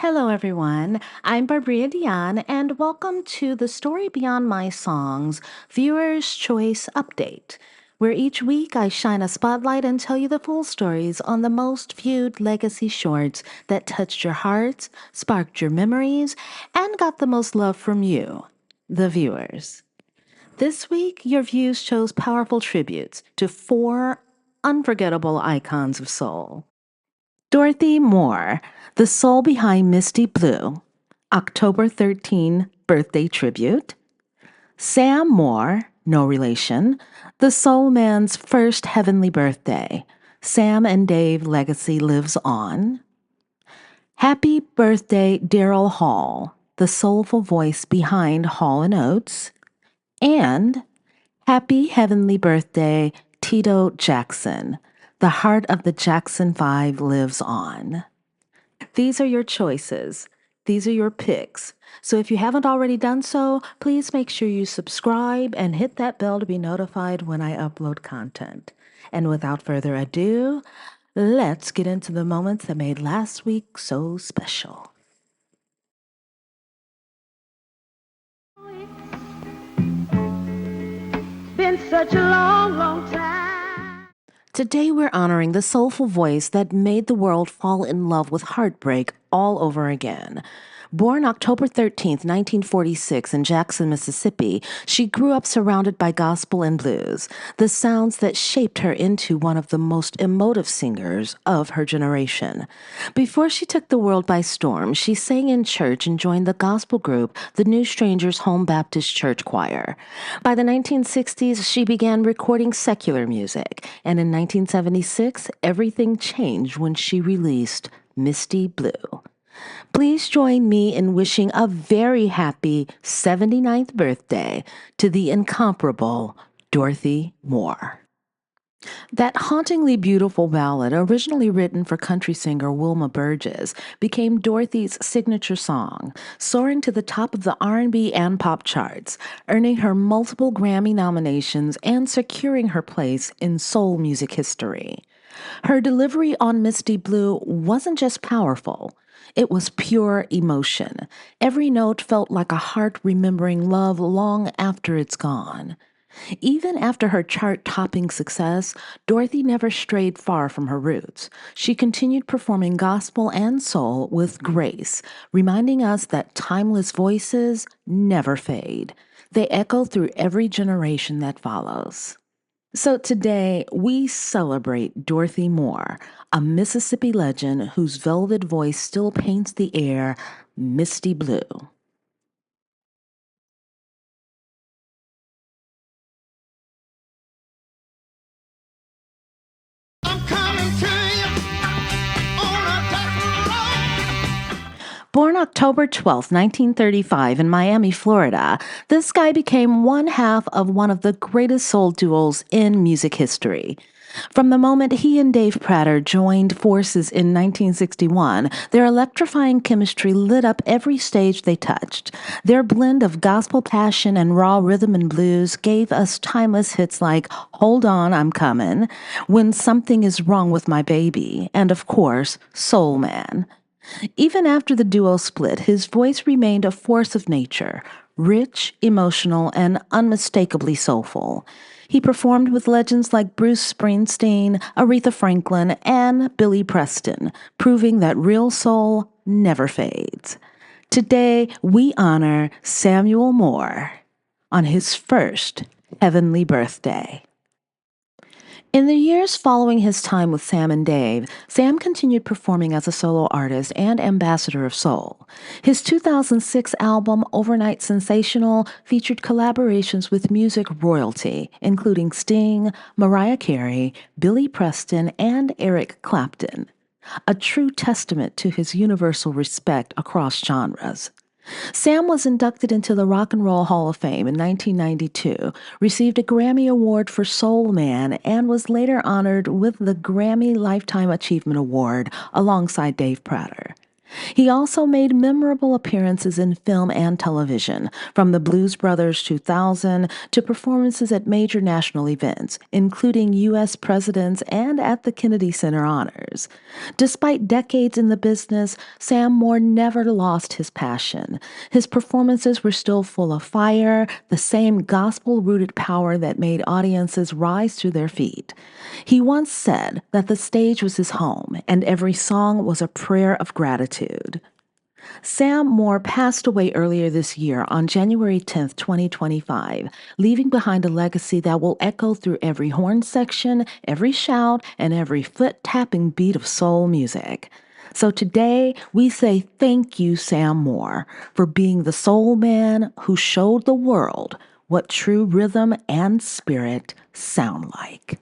Hello, everyone. I'm Barbria DeÁnne, and welcome to the Story Beyond My Songs Viewer's Choice Update, where each week I shine a spotlight and tell you the full stories on the most viewed legacy shorts that touched your hearts, sparked your memories, and got the most love from you, the viewers. This week, your views chose powerful tributes to four unforgettable icons of soul. Dorothy Moore, the soul behind Misty Blue, October 13 birthday tribute. Sam Moore, no relation, the soul man's first heavenly birthday. Sam and Dave legacy lives on. Happy birthday, Daryl Hall, the soulful voice behind Hall and Oates. And happy heavenly birthday, Tito Jackson. The heart of the Jackson Five lives on. These are your choices. These are your picks. So if you haven't already done so, please make sure you subscribe and hit that bell to be notified when I upload content. And without further ado, let's get into the moments that made last week so special. Been such a long time. Today we're honoring the soulful voice that made the world fall in love with heartbreak all over again. Born October 13th, 1946 in Jackson, Mississippi, she grew up surrounded by gospel and blues, the sounds that shaped her into one of the most emotive singers of her generation. Before she took the world by storm, she sang in church and joined the gospel group, the New Strangers Home Baptist Church Choir. By the 1960s, she began recording secular music, and in 1976, everything changed when she released Misty Blue. Please join me in wishing a very happy 79th birthday to the incomparable Dorothy Moore. That hauntingly beautiful ballad, originally written for country singer Wilma Burgess, became Dorothy's signature song, soaring to the top of the R&B and pop charts, earning her multiple Grammy nominations and securing her place in soul music history. Her delivery on Misty Blue wasn't just powerful. It was pure emotion. Every note felt like a heart remembering love long after it's gone. Even after her chart-topping success, Dorothy never strayed far from her roots. She continued performing gospel and soul with grace, reminding us that timeless voices never fade. They echo through every generation that follows. So today, we celebrate Dorothy Moore, a Mississippi legend whose velvet voice still paints the air misty blue. I'm coming to you on a dark road. Born October 12, 1935 in Miami, Florida, this guy became one half of one of the greatest soul duos in music history. From the moment he and Dave Prater joined forces in 1961, their electrifying chemistry lit up every stage they touched. Their blend of gospel passion and raw rhythm and blues gave us timeless hits like Hold On, I'm Comin', When Something Is Wrong with My Baby, and of course, Soul Man. Even after the duo split, his voice remained a force of nature, rich, emotional, and unmistakably soulful. He performed with legends like Bruce Springsteen, Aretha Franklin, and Billy Preston, proving that real soul never fades. Today, we honor Samuel Moore on his first heavenly birthday. In the years following his time with Sam and Dave, Sam continued performing as a solo artist and ambassador of soul. His 2006 album, Overnight Sensational, featured collaborations with music royalty, including Sting, Mariah Carey, Billy Preston, and Eric Clapton. A true testament to his universal respect across genres. Sam was inducted into the Rock and Roll Hall of Fame in 1992, received a Grammy Award for Soul Man, and was later honored with the Grammy Lifetime Achievement Award alongside Dave Prater. He also made memorable appearances in film and television, from the Blues Brothers 2000 to performances at major national events, including U.S. presidents and at the Kennedy Center Honors. Despite decades in the business, Sam Moore never lost his passion. His performances were still full of fire, the same gospel-rooted power that made audiences rise to their feet. He once said that the stage was his home and every song was a prayer of gratitude. Sam Moore passed away earlier this year on January 10th, 2025, leaving behind a legacy that will echo through every horn section, every shout, and every foot-tapping beat of soul music. So today, we say thank you, Sam Moore, for being the soul man who showed the world what true rhythm and spirit sound like.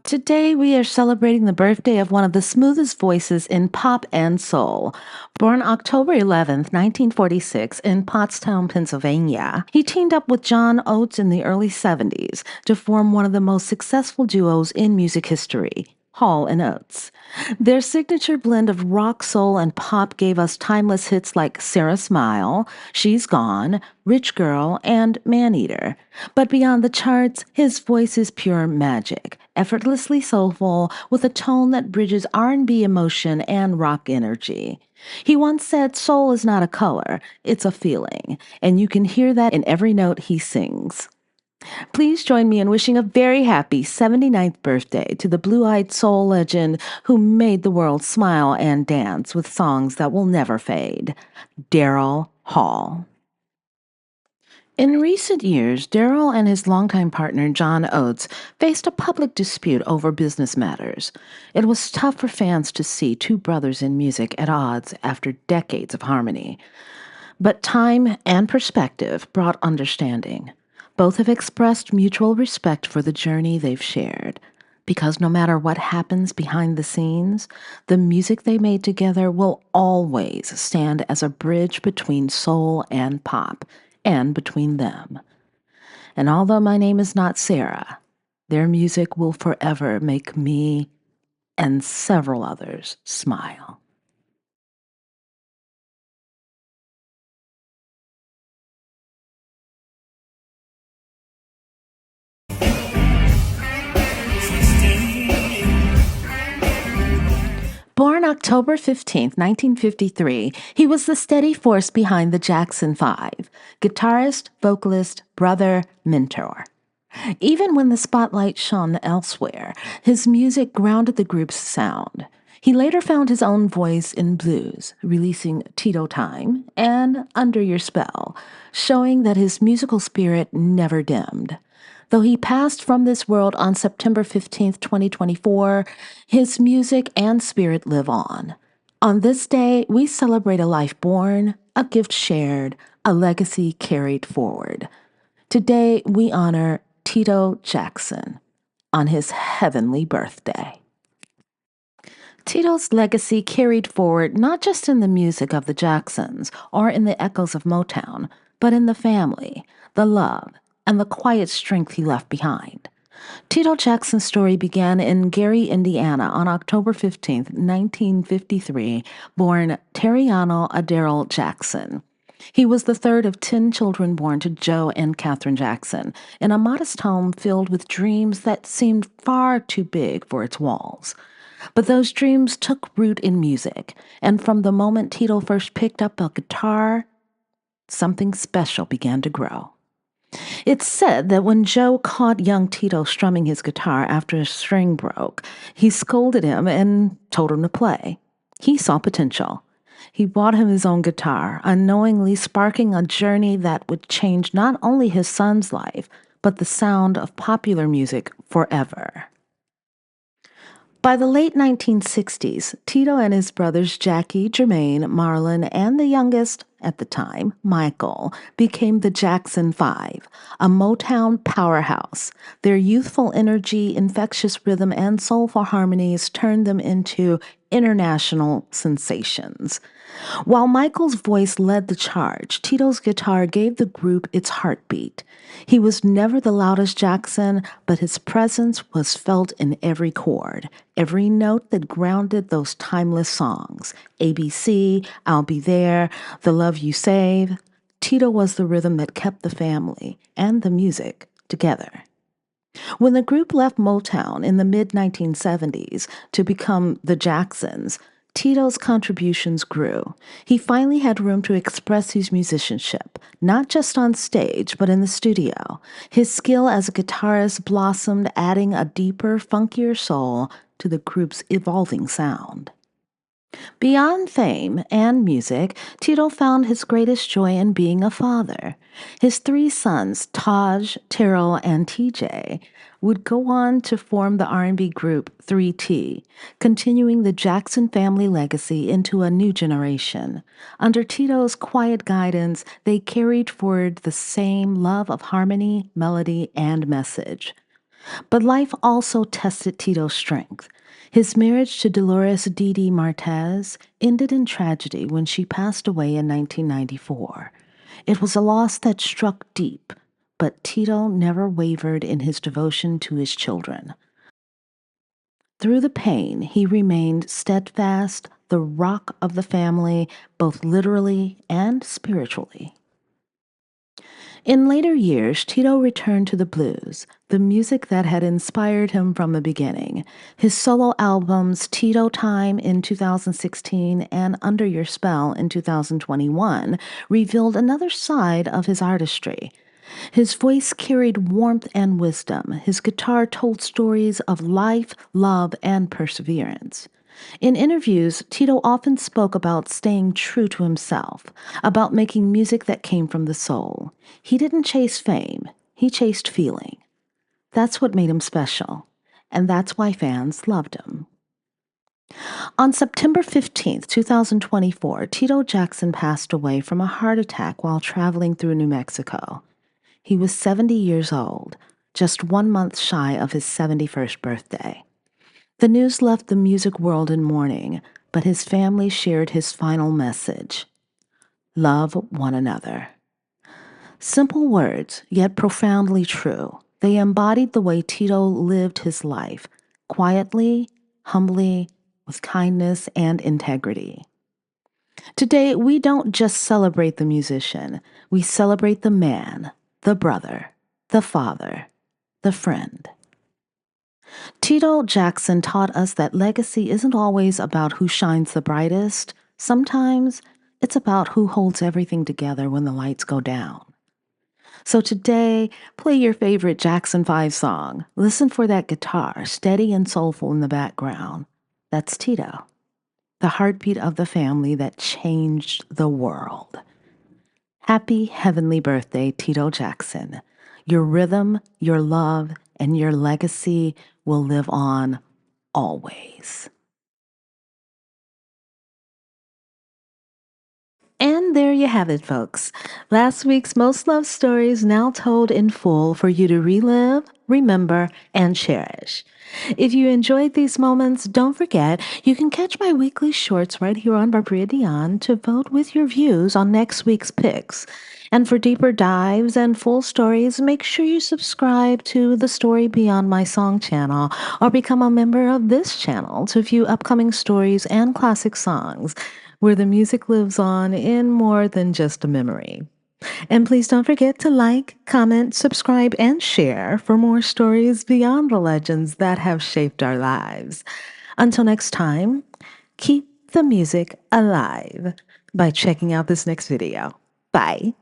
Today, we are celebrating the birthday of one of the smoothest voices in pop and soul. Born October 11th, 1946, in Pottstown, Pennsylvania, he teamed up with John Oates in the early 70s to form one of the most successful duos in music history, Hall and Oates. Their signature blend of rock, soul, and pop gave us timeless hits like Sarah Smile, She's Gone, Rich Girl, and Maneater. But beyond the charts, his voice is pure magic, effortlessly soulful, with a tone that bridges R&B emotion and rock energy. He once said soul is not a color, it's a feeling, and you can hear that in every note he sings. Please join me in wishing a very happy 79th birthday to the blue-eyed soul legend who made the world smile and dance with songs that will never fade, Daryl Hall. In recent years, Daryl and his longtime partner, John Oates, faced a public dispute over business matters. It was tough for fans to see two brothers in music at odds after decades of harmony. But time and perspective brought understanding. Both have expressed mutual respect for the journey they've shared. Because no matter what happens behind the scenes, the music they made together will always stand as a bridge between soul and pop, and between them. And although my name is not Sarah, their music will forever make me and several others smile. Born October 15th, 1953, he was the steady force behind the Jackson Five, guitarist, vocalist, brother, mentor. Even when the spotlight shone elsewhere, his music grounded the group's sound. He later found his own voice in blues, releasing Tito Time and Under Your Spell, showing that his musical spirit never dimmed. Though he passed from this world on September 15th, 2024, his music and spirit live on. On this day, we celebrate a life born, a gift shared, a legacy carried forward. Today, we honor Tito Jackson on his heavenly birthday. Tito's legacy carried forward not just in the music of the Jacksons or in the echoes of Motown, but in the family, the love, and the quiet strength he left behind. Tito Jackson's story began in Gary, Indiana on October 15th, 1953, born Terriano Daryl Jackson. He was the third of 10 children born to Joe and Catherine Jackson in a modest home filled with dreams that seemed far too big for its walls. But those dreams took root in music, and from the moment Tito first picked up a guitar, something special began to grow. It's said that when Joe caught young Tito strumming his guitar after a string broke, he scolded him and told him to play. He saw potential. He bought him his own guitar, unknowingly sparking a journey that would change not only his son's life, but the sound of popular music forever. By the late 1960s, Tito and his brothers Jackie, Jermaine, Marlon, and the youngest, at the time, Michael, became the Jackson Five, a Motown powerhouse. Their youthful energy, infectious rhythm, and soulful harmonies turned them into international sensations. While Michael's voice led the charge, Tito's guitar gave the group its heartbeat. He was never the loudest Jackson, but his presence was felt in every chord, every note that grounded those timeless songs. ABC, I'll Be There, The Love You Save. Tito was the rhythm that kept the family and the music together. When the group left Motown in the mid 1970s to become the Jacksons, Tito's contributions grew. He finally had room to express his musicianship, not just on stage, but in the studio. His skill as a guitarist blossomed, adding a deeper, funkier soul to the group's evolving sound. Beyond fame and music, Tito found his greatest joy in being a father. His three sons, Taj, Daryl, and TJ, would go on to form the R&B group 3T, continuing the Jackson family legacy into a new generation. Under Tito's quiet guidance, they carried forward the same love of harmony, melody, and message. But life also tested Tito's strength. His marriage to Dolores Didi Martez ended in tragedy when she passed away in 1994. It was a loss that struck deep, but Tito never wavered in his devotion to his children. Through the pain, he remained steadfast, the rock of the family, both literally and spiritually. In later years, Tito returned to the blues, the music that had inspired him from the beginning. His solo albums, Tito Time in 2016 and Under Your Spell in 2021, revealed another side of his artistry. His voice carried warmth and wisdom. His guitar told stories of life, love, and perseverance. In interviews, Tito often spoke about staying true to himself, about making music that came from the soul. He didn't chase fame, he chased feeling. That's what made him special, and that's why fans loved him. On September 15th, 2024, Tito Jackson passed away from a heart attack while traveling through New Mexico. He was 70 years old, just 1 month shy of his 71st birthday. The news left the music world in mourning, but his family shared his final message: love one another. Simple words, yet profoundly true. They embodied the way Tito lived his life, quietly, humbly, with kindness and integrity. Today, we don't just celebrate the musician, we celebrate the man, the brother, the father, the friend. Tito Jackson taught us that legacy isn't always about who shines the brightest. Sometimes it's about who holds everything together when the lights go down. So today, play your favorite Jackson 5 song. Listen for that guitar, steady and soulful in the background. That's Tito, the heartbeat of the family that changed the world. Happy heavenly birthday, Tito Jackson. Your rhythm, your love, and your legacy will live on always. And there you have it, folks. Last week's Most Loved Stories now told in full for you to relive, remember, and cherish. If you enjoyed these moments, don't forget you can catch my weekly shorts right here on Barbria DeÁnne to vote with your views on next week's picks. And for deeper dives and full stories, make sure you subscribe to the Story Beyond My Song channel or become a member of this channel to view upcoming stories and classic songs where the music lives on in more than just a memory. And please don't forget to like, comment, subscribe, and share for more stories beyond the legends that have shaped our lives. Until next time, keep the music alive by checking out this next video. Bye.